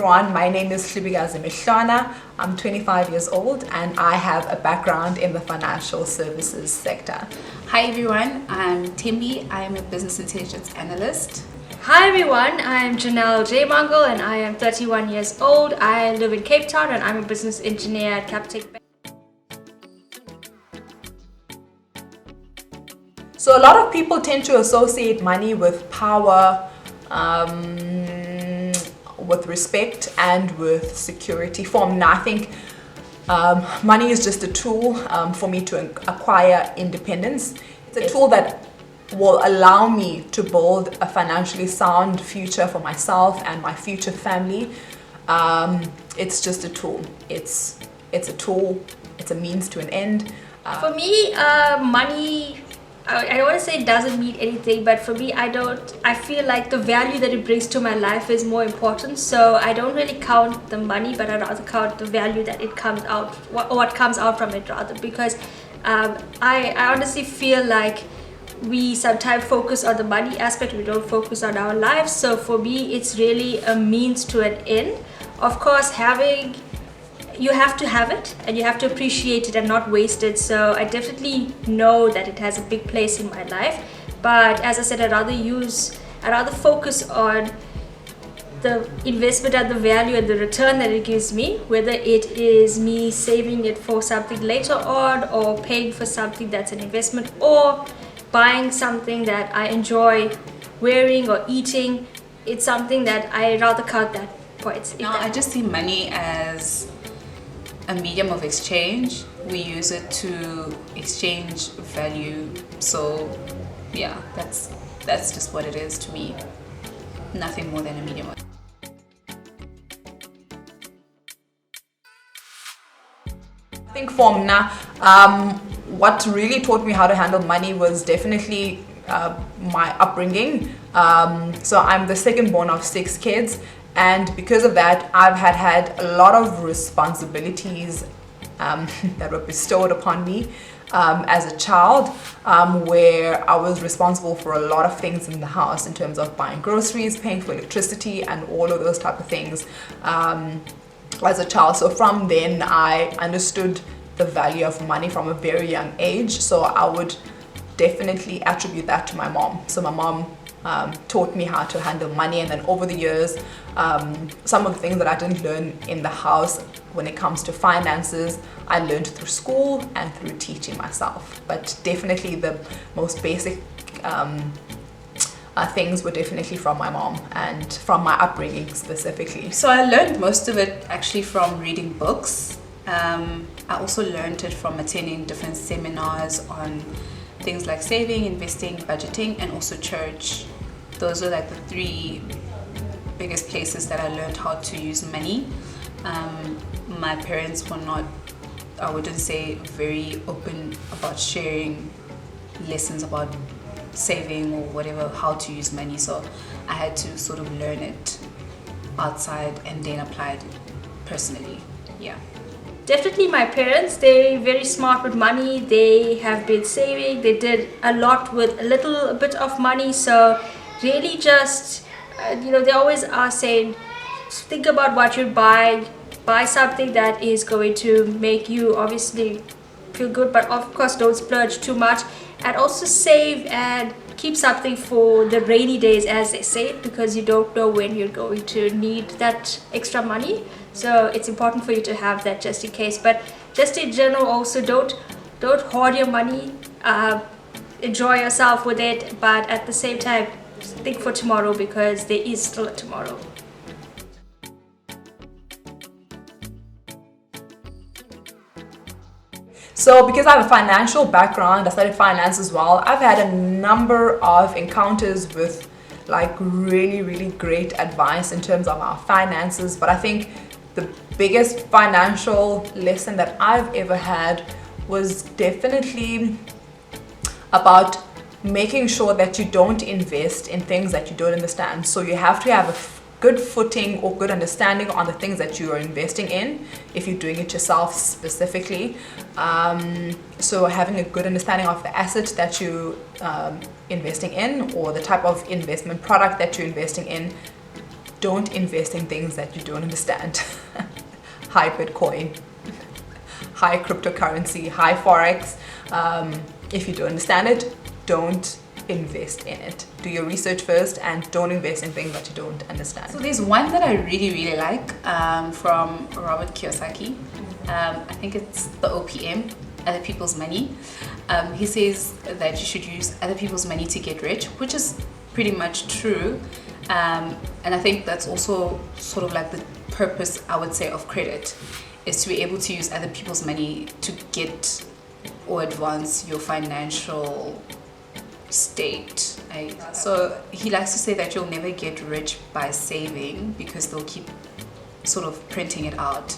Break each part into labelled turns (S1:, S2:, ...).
S1: everyone, my name is Hlubi Thembi and Janelle. I'm 25 years old and I have a background in the financial services sector.
S2: Hi everyone, I'm Thembi. I'm a business intelligence analyst.
S3: Hi everyone, I'm Janelle J. Mongol and I am 31 years old. I live in Cape Town and I'm a business engineer at Capitec Bank.
S1: So a lot of people tend to associate money with power, with respect and with security. For me, I think money is just a tool for me to acquire independence. It's a tool that will allow me to build a financially sound future for myself and my future family. It's just a tool. It's a tool. It's a means to an end.
S3: For me, money, I don't want to say it doesn't mean anything, but for me, I feel like the value that it brings to my life is more important. So I don't really count the money, but I rather count the value that it comes out, what comes out from it rather, because I honestly feel like we sometimes focus on the money aspect, we don't focus on our lives. So for me, it's really a means to an end. Of course, you have to have it and you have to appreciate it and not waste it. So I definitely know that it has a big place in my life, but as I said, I'd rather focus on the investment and the value and the return that it gives me, whether it is me saving it for something later on or paying for something that's an investment or buying something that I enjoy wearing or eating. It's something that I rather count that points.
S2: No, I just see money as a medium of exchange. We use it to exchange value. So yeah, that's just what it is to me. Nothing more than a medium.
S1: I think for me now, what really taught me how to handle money was definitely my upbringing. So I'm the second born of 6 kids, and because of that, I've had a lot of responsibilities that were bestowed upon me as a child, where I was responsible for a lot of things in the house in terms of buying groceries, paying for electricity, and all of those type of things as a child. So from then, I understood the value of money from a very young age. So I would definitely attribute that to my mom. So my mom taught me how to handle money, and then over the years, some of the things that I didn't learn in the house when it comes to finances, I learned through school and through teaching myself. But definitely the most basic things were definitely from my mom and from my upbringing specifically.
S2: So I learned most of it actually from reading books. I also learned it from attending different seminars on things like saving, investing, budgeting, and also church. Those are like the 3 biggest places that I learned how to use money. My parents were not, I wouldn't say, very open about sharing lessons about saving or whatever, how to use money. So I had to sort of learn it outside and then apply it personally. Yeah.
S3: Definitely my parents, they're very smart with money. They have been saving. They did a lot with a little bit of money. So really just, they always are saying, think about what you buy something that is going to make you obviously feel good, but of course don't splurge too much, and also save and keep something for the rainy days, as they say, because you don't know when you're going to need that extra money. So it's important for you to have that just in case. But just in general, also don't hoard your money. Enjoy yourself with it, but at the same time, think for tomorrow, because there is still a tomorrow.
S1: So because I have a financial background, I studied finance as well, I've had a number of encounters with like really, really great advice in terms of our finances. But I think the biggest financial lesson that I've ever had was definitely about making sure that you don't invest in things that you don't understand. So you have to have a good footing or good understanding on the things that you are investing in, if you're doing it yourself specifically. So having a good understanding of the asset that you investing in, or the type of investment product that you're investing in. don't invest in things that you don't understand. High Bitcoin, high cryptocurrency, high Forex. If you don't understand it, don't invest in it. Do your research first and don't invest in things that you don't understand.
S2: So there's one that I really like from Robert Kiyosaki. I think it's the OPM, Other People's Money. He says that you should use other people's money to get rich, which is pretty much true. And I think that's also sort of like the purpose, I would say, of credit, is to be able to use other people's money to get or advance your financial state. So he likes to say that you'll never get rich by saving, because they'll keep sort of printing it out.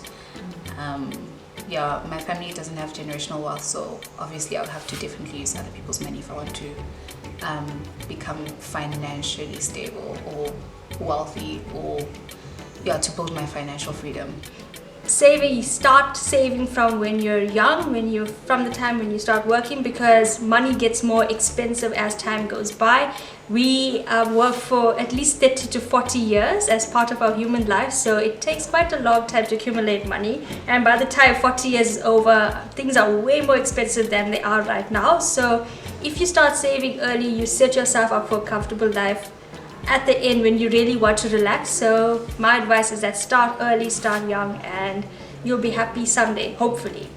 S2: Yeah, my family doesn't have generational wealth, so obviously I would have to definitely use other people's money if I want to become financially stable or wealthy, or to build my financial freedom.
S3: Saving, start saving from when you're young, from the time when you start working, because money gets more expensive as time goes by. We work for at least 30 to 40 years as part of our human life, so it takes quite a long time to accumulate money, and by the time 40 years is over, things are way more expensive than they are right now. So if you start saving early, you set yourself up for a comfortable life at the end when you really want to relax. So my advice is that start early, start young, and you'll be happy someday, hopefully.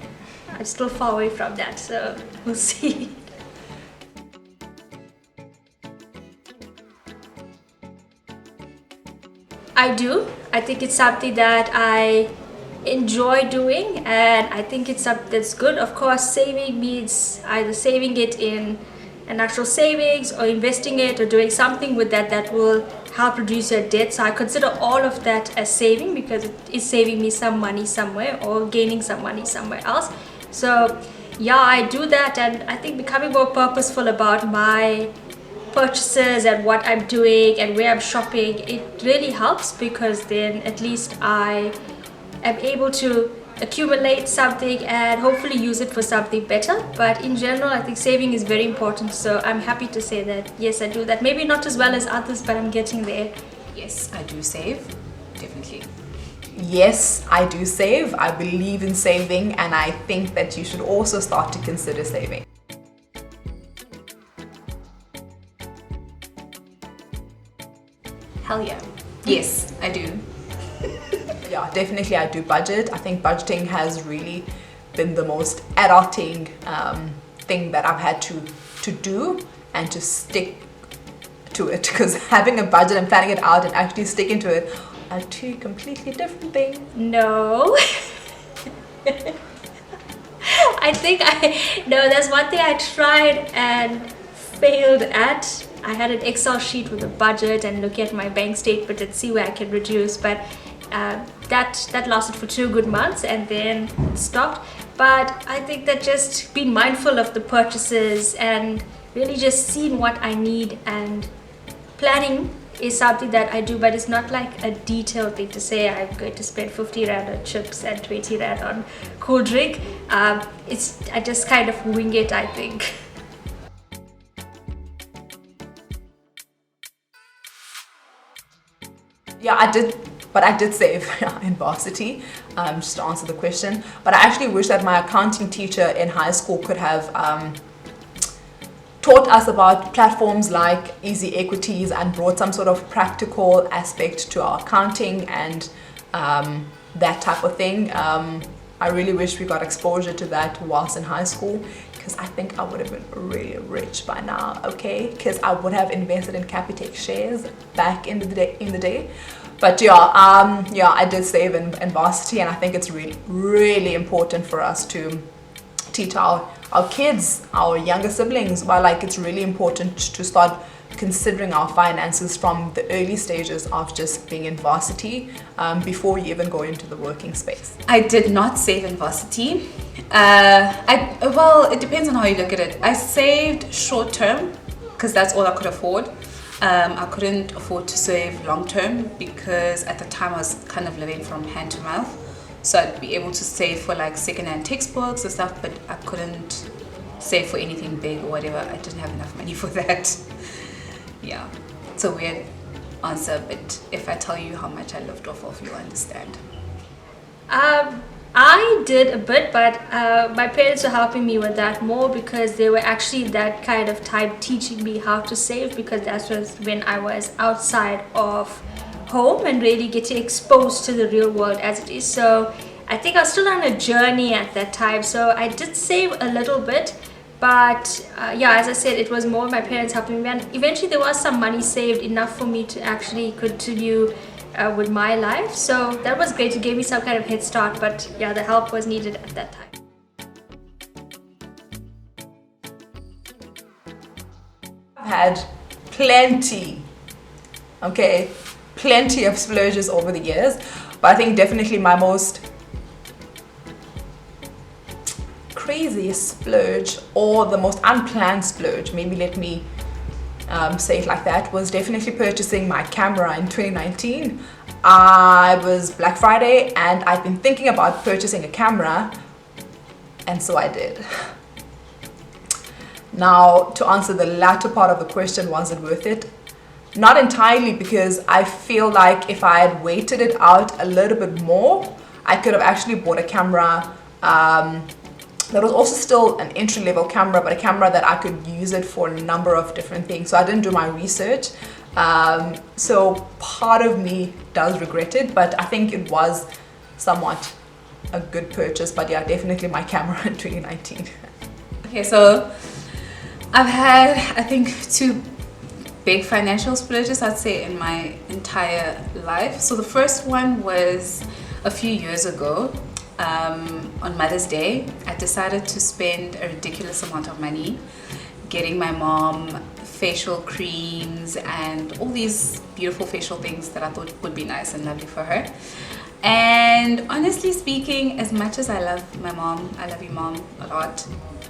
S3: I'm still far away from that, so we'll see. I do. I think it's something that I enjoy doing, and I think it's something that's good. Of course, saving means either saving it in an actual savings or investing it or doing something with that will help reduce your debt. So I consider all of that as saving, because it is saving me some money somewhere or gaining some money somewhere else. So yeah, I do that, and I think becoming more purposeful about my purchases and what I'm doing and where I'm shopping, it really helps, because then at least I am able to accumulate something and hopefully use it for something better. But in general, I think saving is very important, so I'm happy to say that yes, I do that. Maybe not as well as others, but I'm getting there.
S2: Yes, I do save, definitely.
S1: Yes, I do save. I believe in saving, and I think that you should also start to consider saving.
S2: Hell yeah. Yes, I do.
S1: Yeah, definitely I do budget. I think budgeting has really been the most adulting thing that I've had to do and to stick to it, because having a budget and planning it out and actually sticking to it are two completely different things.
S3: No. There's one thing I tried and failed at. I had an Excel sheet with a budget and look at my bank statement and see where I can reduce, but that lasted for 2 good months and then it stopped. But I think that just being mindful of the purchases and really just seeing what I need and planning is something that I do, but it's not like a detailed thing to say I'm going to spend 50 Rand on chips and 20 Rand on cool drink. I just kind of wing it, I think.
S1: Yeah, I did save in Varsity, just to answer the question. But I actually wish that my accounting teacher in high school could have taught us about platforms like Easy Equities and brought some sort of practical aspect to our accounting and that type of thing. I really wish we got exposure to that whilst in high school, because I think I would have been really rich by now, okay? Because I would have invested in Capitec shares back in the day. But yeah, I did save in Varsity, and I think it's really important for us to teach our kids, our younger siblings, it's really important to start considering our finances from the early stages of just being in Varsity, before you even go into the working space.
S2: I did not save in Varsity. Well, it depends on how you look at it. I saved short term because that's all I could afford. I couldn't afford to save long term because at the time I was kind of living from hand to mouth. So I'd be able to save for like secondhand textbooks and stuff, but I couldn't save for anything big or whatever. I didn't have enough money for that. Yeah, it's a weird answer, but if I tell you how much I lived off of, you'll understand.
S3: I did a bit, but my parents were helping me with that more because they were actually that kind of time teaching me how to save, because that was when I was outside of home and really getting exposed to the real world as it is. So I think I was still on a journey at that time, so I did save a little bit, but yeah, as I said, it was more my parents helping me, and eventually there was some money saved, enough for me to actually continue with my life. So that was great. It gave me some kind of head start, but yeah, the help was needed at that time.
S1: I've had plenty of splurges over the years, but I think definitely my most craziest splurge, or the most unplanned splurge, maybe let me say it like that, was definitely purchasing my camera in 2019. I was Black Friday and I'd been thinking about purchasing a camera, and so I did. Now, to answer the latter part of the question, was it worth it? Not entirely, because I feel like if I had waited it out a little bit more, I could have actually bought a camera that was also still an entry-level camera, but a camera that I could use it for a number of different things. So I didn't do my research. So part of me does regret it, but I think it was somewhat a good purchase. But yeah, definitely my camera in 2019.
S2: Okay, so I've had, I think, 2 big financial splurges, I'd say, in my entire life. So the first one was a few years ago. On Mother's Day, I decided to spend a ridiculous amount of money getting my mom facial creams and all these beautiful facial things that I thought would be nice and lovely for her. And honestly speaking, as much as I love my mom, I love you mom a lot,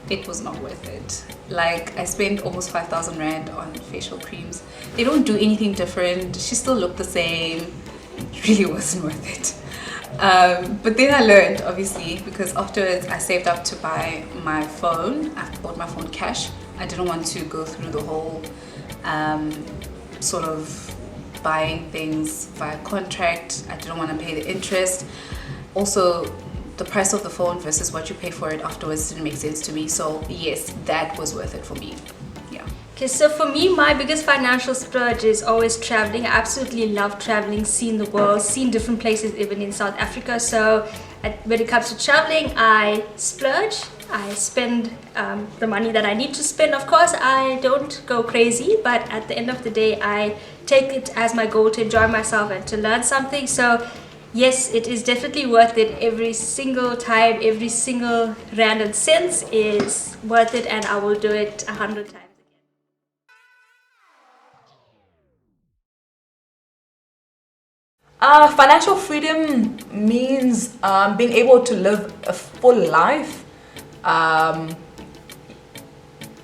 S2: it was not worth it. Like, I spent almost 5,000 Rand on facial creams. They don't do anything different. She still looked the same. It really wasn't worth it. But then I learned, obviously, because afterwards I saved up to buy my phone. I bought my phone cash. I didn't want to go through the whole sort of buying things via contract. I didn't want to pay the interest. Also, the price of the phone versus what you pay for it afterwards didn't make sense to me. So yes, that was worth it for me. Yeah.
S3: Okay, so for me, my biggest financial splurge is always traveling. I absolutely love traveling, seeing the world, seeing different places, even in South Africa. So when it comes to traveling, I splurge. I spend the money that I need to spend. Of course, I don't go crazy, but at the end of the day, I take it as my goal to enjoy myself and to learn something. So yes, it is definitely worth it. Every single time, every single rand and cents is worth it, and I will do it 100 times.
S1: Financial freedom means being able to live a full life. And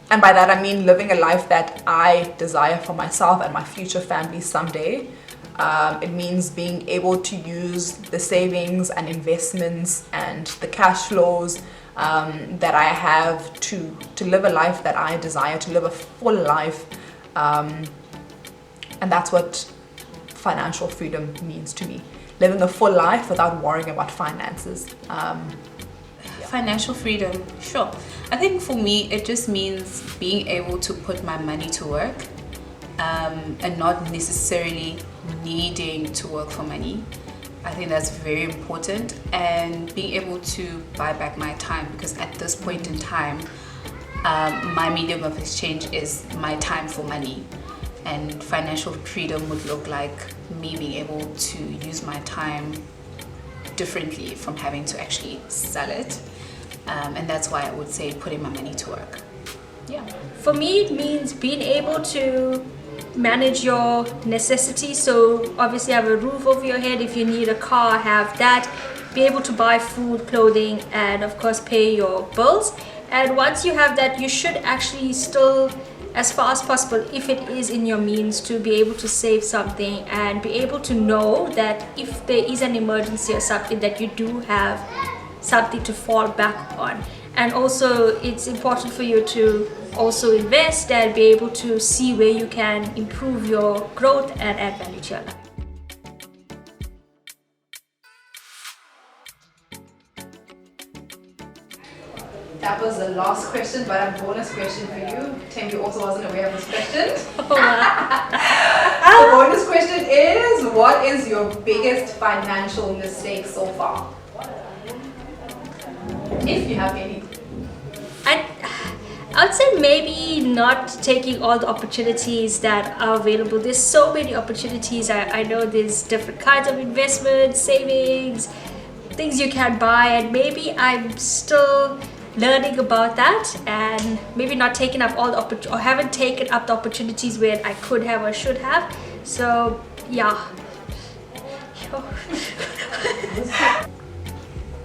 S1: by that I mean living a life that I desire for myself and my future family someday. It means being able to use the savings and investments and the cash flows that I have to live a life that I desire, to live a full life. And that's what financial freedom means to me. Living a full life without worrying about finances.
S2: Financial freedom, sure. I think for me, it just means being able to put my money to work and not necessarily needing to work for money. I think that's very important, and being able to buy back my time, because at this point in time, my medium of exchange is my time for money. And financial freedom would look like me being able to use my time differently from having to actually sell it. And that's why I would say putting my money to work. Yeah.
S3: For me, it means being able to manage your necessities. So obviously have a roof over your head. If you need a car, have that. Be able to buy food, clothing, and of course pay your bills. And once you have that, you should actually still, as far as possible, if it is in your means, to be able to save something and be able to know that if there is an emergency or something, that you do have something to fall back on. And also it's important for you to also invest and be able to see where you can improve your growth and add value to your life.
S1: That was the last question, but a bonus question for you. Thembi also wasn't aware of this question.
S3: Oh, wow.
S1: The bonus question is, what is your biggest financial mistake so far? If you have any.
S3: I'd say maybe not taking all the opportunities that are available. There's so many opportunities. I know there's different kinds of investments, savings, things you can buy, and maybe I'm still learning about that and maybe not taking up all the or haven't taken up the opportunities where I could have or should have. So yeah.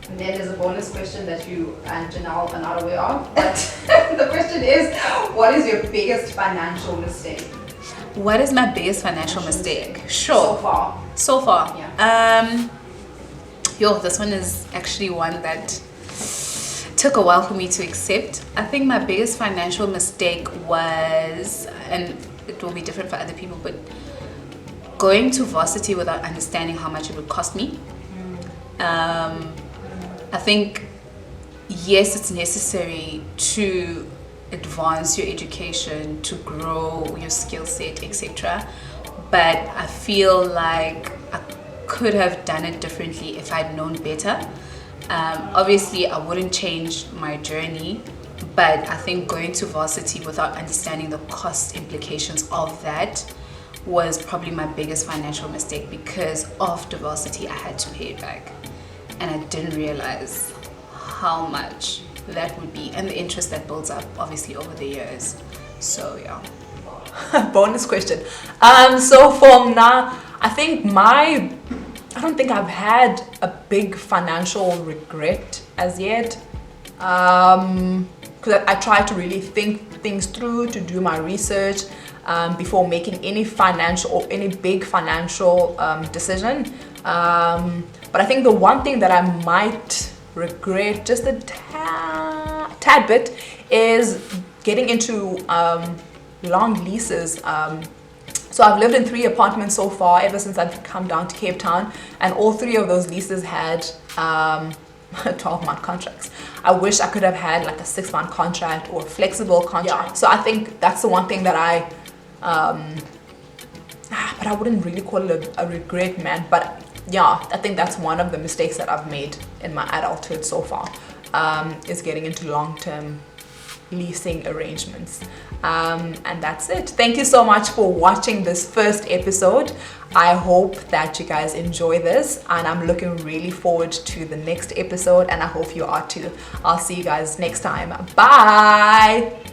S1: And then there's a bonus question that you and Janelle are not aware of. But the question is, what is your biggest financial mistake?
S2: What is my biggest financial mistake?
S1: So far.
S2: So far.
S1: Yeah.
S2: This one is actually one that took a while for me to accept. I think my biggest financial mistake was, and it will be different for other people, but going to Varsity without understanding how much it would cost me. I think, yes, it's necessary to advance your education, to grow your skill set, etc. But I feel like I could have done it differently if I'd known better. Obviously, I wouldn't change my journey, but I think going to Varsity without understanding the cost implications of that was probably my biggest financial mistake, because after Varsity I had to pay it back. And I didn't realize how much that would be, and the interest that builds up obviously over the years. So yeah.
S1: Bonus question. So for now, I don't think I've had a big financial regret as yet. Because I try to really think things through, to do my research before making any financial or any big financial decision. But I think the one thing that I might regret just a tad bit is getting into long leases. So I've lived in 3 apartments so far ever since I've come down to Cape Town, and all 3 of those leases had 12-month contracts. I wish I could have had like a 6-month contract or a flexible contract. Yeah. So I think that's the one thing that but I wouldn't really call it a regret, man. But yeah, I think that's one of the mistakes that I've made in my adulthood so far, is getting into long-term leasing arrangements. And that's it. Thank you so much for watching this first episode. I hope that you guys enjoy this, and I'm looking really forward to the next episode, and I hope you are too. I'll see you guys next time. Bye.